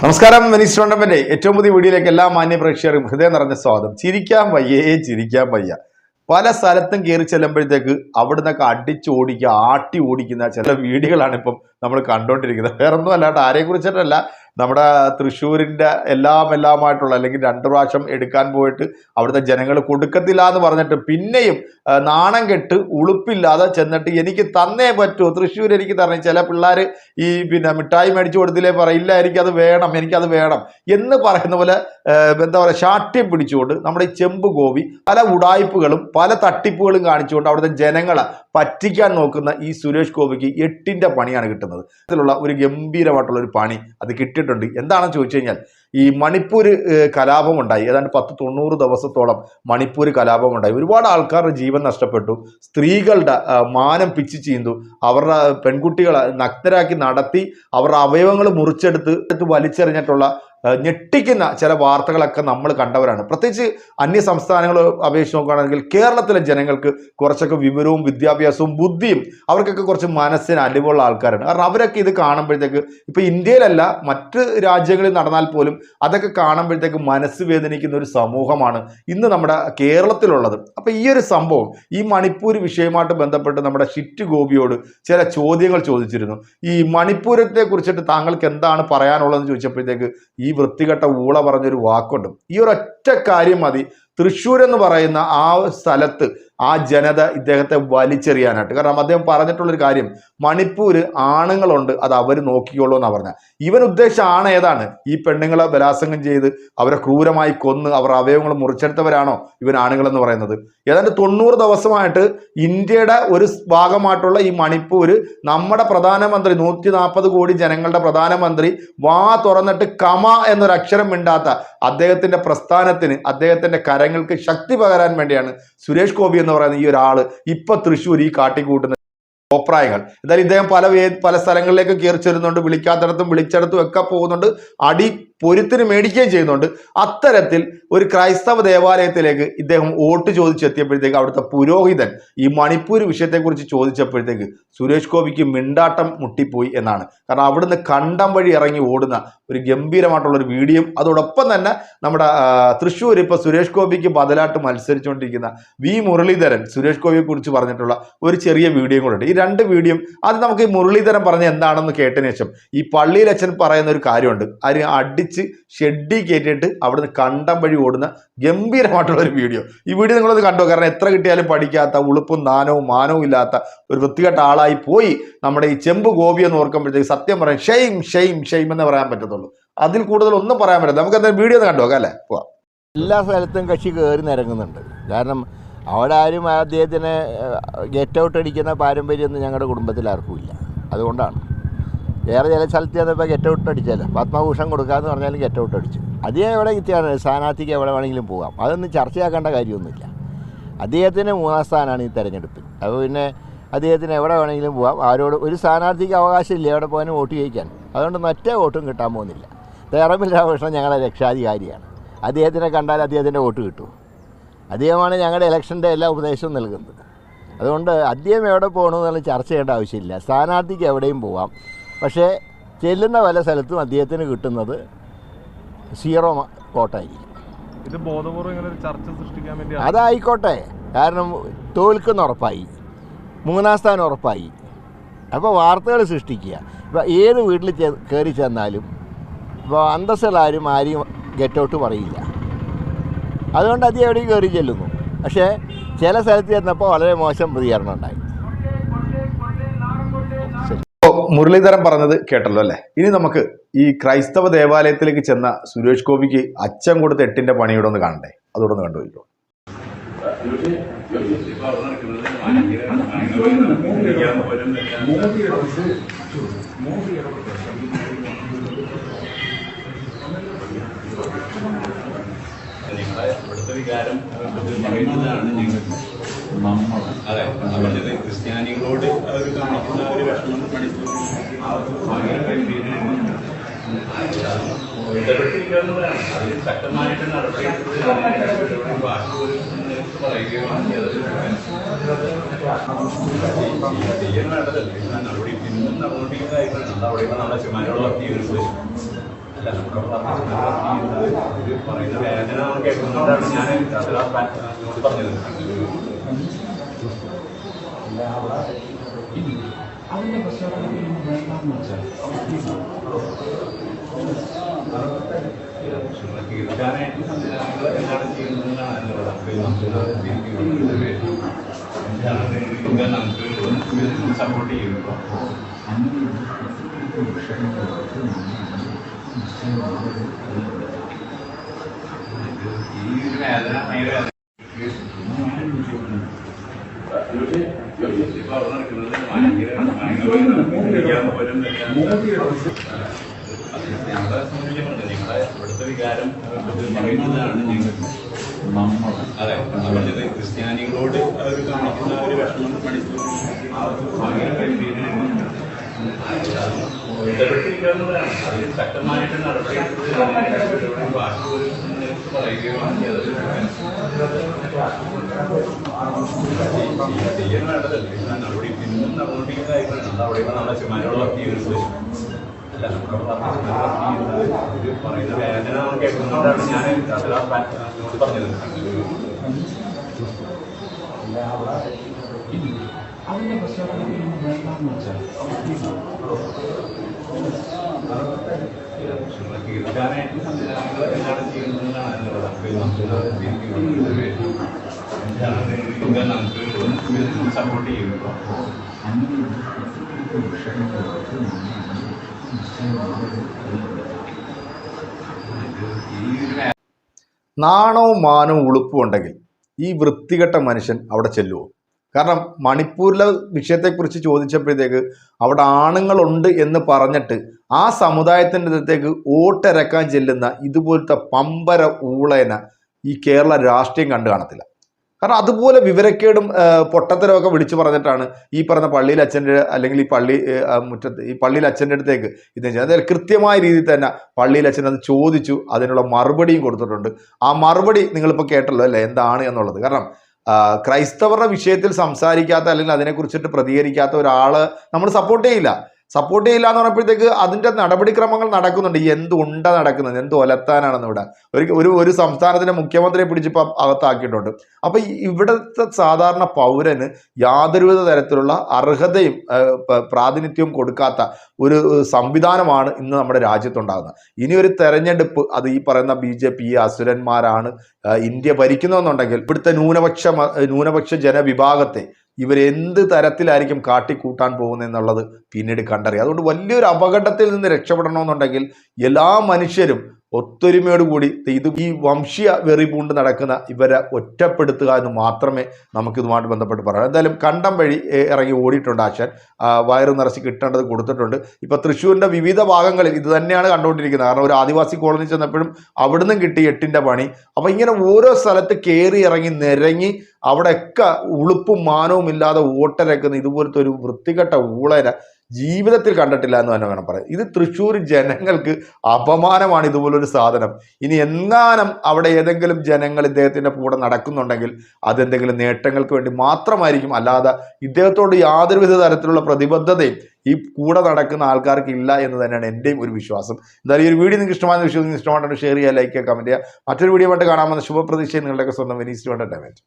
നമസ്കാരം. Venice tournament ഏറ്റവും പുതിയ വീഡിയോയിലേക്ക് എല്ലാ മാന്യ പ്രേക്ഷകർക്കും ഹൃദയം നിറഞ്ഞ സ്വാഗതം. ചിരിക്കാൻ വയ്യ. പല സ്ഥലത്തും കയറി ചെല്ലുമ്പോഴത്തേക്ക് അവിടുന്നൊക്കെ അടിച്ചോടിക്കുക, ആട്ടി ഓടിക്കുന്ന ചില വീഡിയോകളാണ് ഇപ്പം നമ്മൾ കണ്ടുകൊണ്ടിരിക്കുന്നത്. വേറൊന്നും അല്ലാണ്ട് ആരെയും കുറിച്ചിട്ടല്ല, നമ്മുടെ തൃശ്ശൂരിൻ്റെ എല്ലാമായിട്ടുള്ള, അല്ലെങ്കിൽ 2 പ്രാവശ്യം എടുക്കാൻ പോയിട്ട് അവിടുത്തെ ജനങ്ങൾ കൊടുക്കത്തില്ല എന്ന് പറഞ്ഞിട്ട് പിന്നെയും നാണം കെട്ട് ഉളുപ്പില്ലാതെ ചെന്നിട്ട് എനിക്ക് തന്നേ പറ്റൂ, തൃശ്ശൂർ എനിക്ക് തരണം. ചില പിള്ളേർ ഈ മിഠായി മേടിച്ചു കൊടുത്തില്ലേ പറയില്ല, എനിക്കത് വേണം എന്ന് പറയുന്ന പോലെ എന്താ പറയുക, ശാഠ്യം പിടിച്ചുകൊണ്ട് നമ്മുടെ ഈ ചെമ്പ് ഗോപി പല ഉടായ്പകളും പല തട്ടിപ്പുകളും കാണിച്ചുകൊണ്ട് അവിടുത്തെ ജനങ്ങളെ പറ്റിക്കാൻ നോക്കുന്ന ഈ സുരേഷ് ഗോപിക്ക് 8ന്റെ പണിയാണ് കിട്ടുന്നത്. ഇതിലുള്ള ഒരു ഗംഭീരമായിട്ടുള്ള ഒരു പണി അത് കിട്ടിയിട്ടുണ്ട്. എന്താണെന്ന് ചോദിച്ചു കഴിഞ്ഞാൽ, ഈ മണിപ്പൂർ കലാപം ഉണ്ടായി. ഏതാണ്ട് 90 ദിവസത്തോളം മണിപ്പൂർ കലാപം ഉണ്ടായി. ഒരുപാട് ആൾക്കാരുടെ ജീവൻ നഷ്ടപ്പെട്ടു. സ്ത്രീകളുടെ മാനം പിച്ചു ചീന്തു. അവരുടെ പെൺകുട്ടികളെ നഗ്നരാക്കി നടത്തി അവരുടെ അവയവങ്ങൾ മുറിച്ചെടുത്ത് വലിച്ചെറിഞ്ഞിട്ടുള്ള ഞെട്ടിക്കുന്ന ചില വാർത്തകളൊക്കെ നമ്മൾ കണ്ടവരാണ്. പ്രത്യേകിച്ച് അന്യ സംസ്ഥാനങ്ങൾ അപേക്ഷിച്ച് നോക്കുകയാണെങ്കിൽ കേരളത്തിലെ ജനങ്ങൾക്ക് കുറച്ചൊക്കെ വിവരവും വിദ്യാഭ്യാസവും ബുദ്ധിയും അവർക്കൊക്കെ കുറച്ച് മനസ്സിന് അലിവുള്ള ആൾക്കാരാണ്. കാരണം അവരൊക്കെ ഇത് കാണുമ്പോഴത്തേക്ക്, ഇപ്പം ഇന്ത്യയിലല്ല മറ്റ് രാജ്യങ്ങളിൽ നടന്നാൽ പോലും അതൊക്കെ കാണുമ്പോഴത്തേക്ക് മനസ്സ് വേദനിക്കുന്ന ഒരു സമൂഹമാണ് ഇന്ന് നമ്മുടെ കേരളത്തിലുള്ളത്. അപ്പം ഈ ഒരു സംഭവം, ഈ മണിപ്പൂർ വിഷയവുമായിട്ട് ബന്ധപ്പെട്ട് നമ്മുടെ ഷിറ്റ് ഗോപിയോട് ചില ചോദ്യങ്ങൾ ചോദിച്ചിരുന്നു. ഈ മണിപ്പൂരത്തെ കുറിച്ചിട്ട് താങ്കൾക്ക് എന്താണ് പറയാനുള്ളതെന്ന് ചോദിച്ചപ്പോഴത്തേക്ക് ഈ വൃത്തികെട്ട ഊള പറഞ്ഞൊരു വാക്കുണ്ട്. ഈ ഒരൊറ്റ കാര്യം മതി തൃശ്ശൂർ എന്ന് പറയുന്ന ആ സ്ഥലത്ത് ആ ജനത ഇദ്ദേഹത്തെ വലിച്ചെറിയാനായിട്ട്. കാരണം അദ്ദേഹം പറഞ്ഞിട്ടുള്ളൊരു കാര്യം, മണിപ്പൂര് ആണുങ്ങളുണ്ട്, അത് അവർ നോക്കിക്കോളൂ എന്നാണ് പറഞ്ഞത്. ഇവൻ ഉദ്ദേശിച്ച ആണ് ഏതാണ്? ഈ പെണ്ണുങ്ങളെ ബലാത്സംഗം ചെയ്ത് അവരെ ക്രൂരമായി കൊന്ന് അവർ അവയവങ്ങൾ മുറിച്ചെടുത്തവരാണോ ഇവൻ ആണുങ്ങളെന്ന് പറയുന്നത്? ഏതാണ്ട് 90 ദിവസമായിട്ട് ഇന്ത്യയുടെ ഒരു ഭാഗമായിട്ടുള്ള ഈ മണിപ്പൂര് നമ്മുടെ പ്രധാനമന്ത്രി, 140 കോടി ജനങ്ങളുടെ പ്രധാനമന്ത്രി വാ തുറന്നിട്ട് കമ എന്നൊരു അക്ഷരം മിണ്ടാത്ത അദ്ദേഹത്തിന്റെ പ്രസ്ഥാനത്തിന്, അദ്ദേഹത്തിന്റെ കരങ്ങൾക്ക് ശക്തി പകരാൻ വേണ്ടിയാണ് സുരേഷ് ഗോപി എന്ന് പറയുന്ന ഈ ഒരാള് ഇപ്പൊ തൃശ്ശൂർ ഈ കാട്ടിക്കൂട്ടുന്ന അഭിപ്രായങ്ങൾ. എന്തായാലും ഇദ്ദേഹം പല സ്ഥലങ്ങളിലേക്കും കയറി ചെല്ലുന്നുണ്ട്, വിളിക്കാത്തിടത്തും വിളിച്ചിടത്തും ഒക്കെ പോകുന്നുണ്ട്, അടി പൊരുത്തിന് മേടിക്കുകയും ചെയ്യുന്നുണ്ട്. അത്തരത്തിൽ ഒരു ക്രൈസ്തവ ദേവാലയത്തിലേക്ക് ഇദ്ദേഹം വോട്ട് ചോദിച്ചെത്തിയപ്പോഴത്തേക്ക് അവിടുത്തെ പുരോഹിതൻ ഈ മണിപ്പൂർ വിഷയത്തെക്കുറിച്ച് ചോദിച്ചപ്പോഴത്തേക്ക് സുരേഷ് ഗോപിക്ക് മിണ്ടാട്ടം മുട്ടിപ്പോയി എന്നാണ്. കാരണം അവിടുന്ന് കണ്ടം വഴി ഇറങ്ങി ഓടുന്ന ഒരു ഗംഭീരമായിട്ടുള്ളൊരു വീഡിയോ, അതോടൊപ്പം തന്നെ നമ്മുടെ തൃശ്ശൂർ ഇപ്പോൾ സുരേഷ് ഗോപിക്ക് ബദലായിട്ട് മത്സരിച്ചുകൊണ്ടിരിക്കുന്ന വി മുരളീധരൻ സുരേഷ് ഗോപിയെ കുറിച്ച് പറഞ്ഞിട്ടുള്ള ഒരു ചെറിയ വീഡിയോ കൂടെ ഉണ്ട്. ഈ 2 വീഡിയോ അത് നമുക്ക് ഈ മുരളീധരൻ പറഞ്ഞ എന്താണെന്ന് കേട്ടതിന് ശേഷം ഈ പള്ളിയിലച്ഛൻ പറയുന്ന ഒരു കാര്യമുണ്ട്. അടിച്ച് ഷെഡി കയറ്റിയിട്ട് അവിടുന്ന് കണ്ടം വഴി ഓടുന്ന ഗംഭീരമായിട്ടുള്ള ഒരു വീഡിയോ. ഈ വീഡിയോ നിങ്ങളത് കണ്ടോ. കാരണം എത്ര കിട്ടിയാലും പഠിക്കാത്ത, ഉളുപ്പും നാനവും മാനവും ഇല്ലാത്ത ഒരു വൃത്തികെട്ട ആളായി പോയി നമ്മുടെ ഈ ചെമ്പ് ഗോപി എന്ന് ഓർക്കുമ്പോഴത്തേക്ക് സത്യം പറയാം, ഷെയിം എന്ന് പറയാൻ പറ്റത്തുള്ളൂ. അതിൽ കൂടുതൽ ഒന്നും പറയാൻ പറ്റില്ല. നമുക്ക് എന്തായാലും വീഡിയോ ഒന്ന് കണ്ടോ അല്ലേ, പോവാം. എല്ലാ സ്ഥലത്തും കക്ഷി കയറി നിരങ്ങുന്നുണ്ട്. കാരണം അവിടെ ആരും അദ്ദേഹത്തിന് ഗെറ്റ് ഔട്ട് അടിക്കുന്ന പാരമ്പര്യമൊന്നും ഞങ്ങളുടെ കുടുംബത്തിൽ ആർക്കും ഇല്ല. അതുകൊണ്ടാണ് വേറെ ചില സ്ഥലത്ത് ചെന്നപ്പോൾ ഗെറ്റ് ഔട്ട് അടിച്ചാൽ പത്മഭൂഷൺ കൊടുക്കാമെന്ന് പറഞ്ഞാലും ഗെറ്റ് ഔട്ട് അടിച്ചു. അദ്ദേഹം എവിടെ എത്തിയാണ്, സ്ഥാനാർത്ഥിക്ക് എവിടെ വേണമെങ്കിലും പോകാം. അതൊന്നും ചർച്ചയാക്കേണ്ട കാര്യമൊന്നുമില്ല. അദ്ദേഹത്തിന് 3ാം സ്ഥാനമാണ് ഈ തെരഞ്ഞെടുപ്പിൽ. അപ്പോൾ പിന്നെ അദ്ദേഹത്തിന് എവിടെ വേണമെങ്കിലും പോകാം. ആരോട് ഒരു സ്ഥാനാർത്ഥിക്ക് അവകാശമില്ല എവിടെ പോകാനും വോട്ട് ചെയ്യിക്കാൻ. അതുകൊണ്ട് മറ്റേ വോട്ടും കിട്ടാൻ പോകുന്നില്ല. തേറമ്പിൽ രാമകൃഷ്ണൻ ഞങ്ങളുടെ രക്ഷാധികാരിയാണ്. അദ്ദേഹത്തിനെ കണ്ടാൽ അദ്ദേഹത്തിൻ്റെ വോട്ട് കിട്ടും. അദ്ദേഹമാണ് ഞങ്ങളുടെ ഇലക്ഷൻ്റെ എല്ലാ ഉപദേശവും നൽകുന്നത്. അതുകൊണ്ട് അദ്ദേഹം എവിടെ പോകണമെന്നുള്ള ചർച്ച ചെയ്യേണ്ട ആവശ്യമില്ല. സ്ഥാനാർത്ഥിക്ക് എവിടെയും പോവാം. പക്ഷേ ചെല്ലുന്ന പല സ്ഥലത്തും അദ്ദേഹത്തിന് കിട്ടുന്നത് 0 വോട്ടായിരിക്കും. ഇത് ബോധപൂർവ്വം ഇങ്ങനെ ഒരു ചർച്ച സൃഷ്ടിക്കാൻ വേണ്ടി അതായിക്കോട്ടെ. കാരണം തോൽക്കുന്ന ഉറപ്പായി, 3ാം സ്ഥാനം ഉറപ്പായി. അപ്പോൾ വാർത്തകൾ സൃഷ്ടിക്കുക. ഇപ്പോൾ ഏത് വീട്ടിൽ കയറി ചെന്നാലും ഇപ്പോൾ അന്തസ്സുള്ളാരും ആരെയും ഗെറ്റ് ഔട്ട് പറയില്ല. അതുകൊണ്ട് അദ്ദേഹം എവിടെയും കയറി ചെല്ലുന്നു. പക്ഷേ ചില സ്ഥലത്ത് ചെന്നപ്പോൾ വളരെ മോശം പ്രതികരണം ഉണ്ടായി. മുരളീധരൻ പറഞ്ഞത് കേട്ടല്ലോ അല്ലേ. ഇനി നമുക്ക് ഈ ക്രൈസ്തവ ദേവാലയത്തിലേക്ക് ചെന്ന സുരേഷ് ഗോപിക്ക് അച്ഛൻ കൊടുത്ത 8ന്റെ പണിയുടെ ഒന്ന് കാണണ്ടേ, അതോടെ ഒന്ന് കണ്ടുപോയിക്കോ. ഇവിടുത്തെ വികാരം പറയുന്നതാണ് ഞങ്ങൾ. അതെ, പറഞ്ഞത് ക്രിസ്ത്യാനികളോട് അവർ കാണിക്കുന്ന ഒരു വിഷമം ഇടപെട്ടിരിക്കുന്നതാണ്. അതിൽ ശക്തമായിട്ട് നടപടി വാക്ക് പറയുകയാണ് ചെയ്യാൻ വേണ്ടതല്ലേ നടപടി. പിന്നും നടപടിയുടെ കാര്യങ്ങളാണ്. അവിടെയുള്ള നമ്മളെ ചുമതല അല്ല നമ്മുടെ പറയുന്ന വേദന നമ്മൾ കേൾക്കുന്നതുകൊണ്ടാണ് ഞാൻ അതിനോട് പറഞ്ഞത്. അതിന്റെ പ്രശ്നങ്ങൾ വേണ്ടാന്ന് വെച്ചാൽ തീർക്കാനായിട്ട് സംവിധാനങ്ങൾ എന്താണ് ചെയ്യുന്നതെന്നാണ് എന്നുള്ളത്. നമുക്ക് സപ്പോർട്ട് ചെയ്യുമ്പോൾ ഈ ഒരു വേദന ഭയങ്കര ഞങ്ങളെ സംബന്ധിച്ചിട്ടുണ്ട് ഞങ്ങളെ ഇവിടുത്തെ വികാരം പറയുന്നതാണ് ഞങ്ങൾ. അതെ, അവരുടെ ക്രിസ്ത്യാനികളോട് അവർ കാണിക്കുന്ന ഒരു വിഷമം മണിക്കൂർ ബന്ധപ്പെട്ടിരിക്കുന്നതാണ്. അതിൽ ശക്തമായിട്ട് നടപടിയെടുത്ത് ബാക്കി ഒരു പറയുകയാണ് ചെയ്യാൻ വേണ്ടതല്ലേ. നടപടി പിന്നും നടന്നുകൊണ്ടിരിക്കുന്ന കാര്യങ്ങളാണ്. അവിടെയുള്ള നമ്മുടെ ചുമതലകളൊക്കെ അല്ല നമ്മുടെ പറയുന്ന വേദന നമ്മൾ കേൾക്കുന്നതുകൊണ്ടാണ് ഞാൻ അതിനോട് പറഞ്ഞത്. അതിന്റെ പ്രശ്നങ്ങൾ വേണ്ടാന്ന് വെച്ചാൽ തീർക്കാനായിട്ട് സംവിധാനങ്ങൾ എന്താണ് ചെയ്യുന്നതെന്നാണ് എന്നുള്ളത്. നമുക്ക് സപ്പോർട്ട് ചെയ്യുമ്പോൾ നാണവും മാനവും ഉളുപ്പും ഉണ്ടെങ്കിൽ ഈ വൃത്തികെട്ട മനുഷ്യൻ അവിടെ ചെല്ലുമോ? കാരണം മണിപ്പൂരിലെ വിഷയത്തെക്കുറിച്ച് ചോദിച്ചപ്പോഴത്തേക്ക് അവിടെ ആണുങ്ങളുണ്ട് എന്ന് പറഞ്ഞിട്ട് ആ സമുദായത്തിൻ്റെ അടുത്തേക്ക് വോട്ടിറക്കാൻ ചെല്ലുന്ന ഇതുപോലത്തെ പമ്പര ഊളേന ഈ കേരള രാഷ്ട്രീയം കണ്ടു കാണത്തില്ല. കാരണം അതുപോലെ വിവരക്കേടും പൊട്ടത്തരമൊക്കെ വിളിച്ചു പറഞ്ഞിട്ടാണ് ഈ പറഞ്ഞ പള്ളിയിൽ അച്ഛൻ്റെ അല്ലെങ്കിൽ ഈ മുറ്റത്ത് ഈ പള്ളിയിൽ അച്ഛൻ്റെ അടുത്തേക്ക് ഇത് അതായത് കൃത്യമായ രീതിയിൽ തന്നെ പള്ളിയിൽ അച്ഛൻ അത് ചോദിച്ചു, അതിനുള്ള മറുപടിയും കൊടുത്തിട്ടുണ്ട്. ആ മറുപടി നിങ്ങളിപ്പോൾ കേട്ടല്ലോ അല്ലേ എന്താണ് എന്നുള്ളത്. കാരണം ക്രൈസ്തവരുടെ വിഷയത്തിൽ സംസാരിക്കാത്ത അല്ലെങ്കിൽ അതിനെക്കുറിച്ചിട്ട് പ്രതികരിക്കാത്ത ഒരാള് നമ്മൾ സപ്പോർട്ട് ചെയ്യില്ല എന്ന് പറഞ്ഞപ്പോഴത്തേക്ക് അതിൻ്റെ നടപടിക്രമങ്ങൾ നടക്കുന്നുണ്ട്. എന്ത് ഉണ്ട നടക്കുന്നത്, എന്ത് ഒലത്താനാണെന്ന് ഇവിടെ ഒരു സംസ്ഥാനത്തിൻ്റെ മുഖ്യമന്ത്രിയെ പിടിച്ചിപ്പോൾ അകത്താക്കിയിട്ടുണ്ട്. അപ്പം ഇവിടുത്തെ സാധാരണ പൗരന് യാതൊരുവിധ തരത്തിലുള്ള അർഹതയും പ്രാതിനിധ്യവും കൊടുക്കാത്ത ഒരു സംവിധാനമാണ് ഇന്ന് നമ്മുടെ രാജ്യത്തുണ്ടാകുന്നത്. ഇനി ഒരു തെരഞ്ഞെടുപ്പ് അത് ഈ പറയുന്ന BJP അസുരന്മാരാണ് ഇന്ത്യ ഭരിക്കുന്നതെന്നുണ്ടെങ്കിൽ ഇവിടുത്തെ ന്യൂനപക്ഷ ജനവിഭാഗത്തെ ഇവരെന്ത് തരത്തിലായിരിക്കും കാട്ടിക്കൂട്ടാൻ പോകുന്നതെന്നുള്ളത് പിന്നീട് കണ്ടറിയാം. അതുകൊണ്ട് വലിയൊരു അപകടത്തിൽ നിന്ന് രക്ഷപ്പെടണമെന്നുണ്ടെങ്കിൽ എല്ലാ മനുഷ്യരും ഒത്തൊരുമയോടുകൂടി ഈ വംശീയ വെറി പൂണ്ട് നടക്കുന്ന ഇവരെ ഒറ്റപ്പെടുത്തുക എന്ന് മാത്രമേ നമുക്കിതുമായിട്ട് ബന്ധപ്പെട്ട് പറയാം. എന്തായാലും കണ്ടം വഴി ഇറങ്ങി ഓടിയിട്ടുണ്ട് ആശാൻ, വയറ് നിറച്ച് കിട്ടേണ്ടത് കൊടുത്തിട്ടുണ്ട്. ഇപ്പോൾ തൃശ്ശൂരിൻ്റെ വിവിധ ഭാഗങ്ങളിൽ ഇത് തന്നെയാണ് കണ്ടുകൊണ്ടിരിക്കുന്നത്. കാരണം ഒരു ആദിവാസി കോളനി ചെന്നപ്പോഴും അവിടുന്ന് കിട്ടി 8ൻ്റെ പണി. അപ്പോൾ ഇങ്ങനെ ഓരോ സ്ഥലത്ത് കയറി ഇറങ്ങി നിരങ്ങി അവിടെയൊക്കെ ഉളുപ്പും മാനവും ഇല്ലാതെ വോട്ടരക്കുന്ന ഇതുപോലത്തെ ഒരു വൃത്തികെട്ട ഊളനെ ജീവിതത്തിൽ കണ്ടിട്ടില്ല എന്ന് തന്നെ വേണം പറയാം. ഇത് തൃശ്ശൂർ ജനങ്ങൾക്ക് അപമാനമാണ് ഇതുപോലൊരു സാധനം. ഇനി എങ്ങാനും അവിടെ ഏതെങ്കിലും ജനങ്ങൾ ഇദ്ദേഹത്തിൻ്റെ കൂടെ നടക്കുന്നുണ്ടെങ്കിൽ അതെന്തെങ്കിലും നേട്ടങ്ങൾക്ക് വേണ്ടി മാത്രമായിരിക്കും, അല്ലാതെ ഇദ്ദേഹത്തോട് യാതൊരുവിധ തരത്തിലുള്ള പ്രതിബദ്ധതയും ഈ കൂടെ നടക്കുന്ന ആൾക്കാർക്ക് ഇല്ല എന്ന് തന്നെയാണ് എൻ്റെയും ഒരു വിശ്വാസം. എന്തായാലും ഈ ഒരു വീഡിയോ നിങ്ങൾക്ക് ഇഷ്ടമാണെന്ന് വിശ്വസിക്കുന്നു. ഇഷ്ടമായിട്ട് ഷെയർ ചെയ്യുക, ലൈക്ക് ചെയ്യുക, കമൻറ്റ് ചെയ്യുക. മറ്റൊരു വീഡിയോ ആയിട്ട് കാണാമെന്ന ശുഭപ്രതീക്ഷയും നിങ്ങളുടെയൊക്കെ സ്വന്തം വെനീസ് എൻ്റർടൈൻമെൻറ്റ്.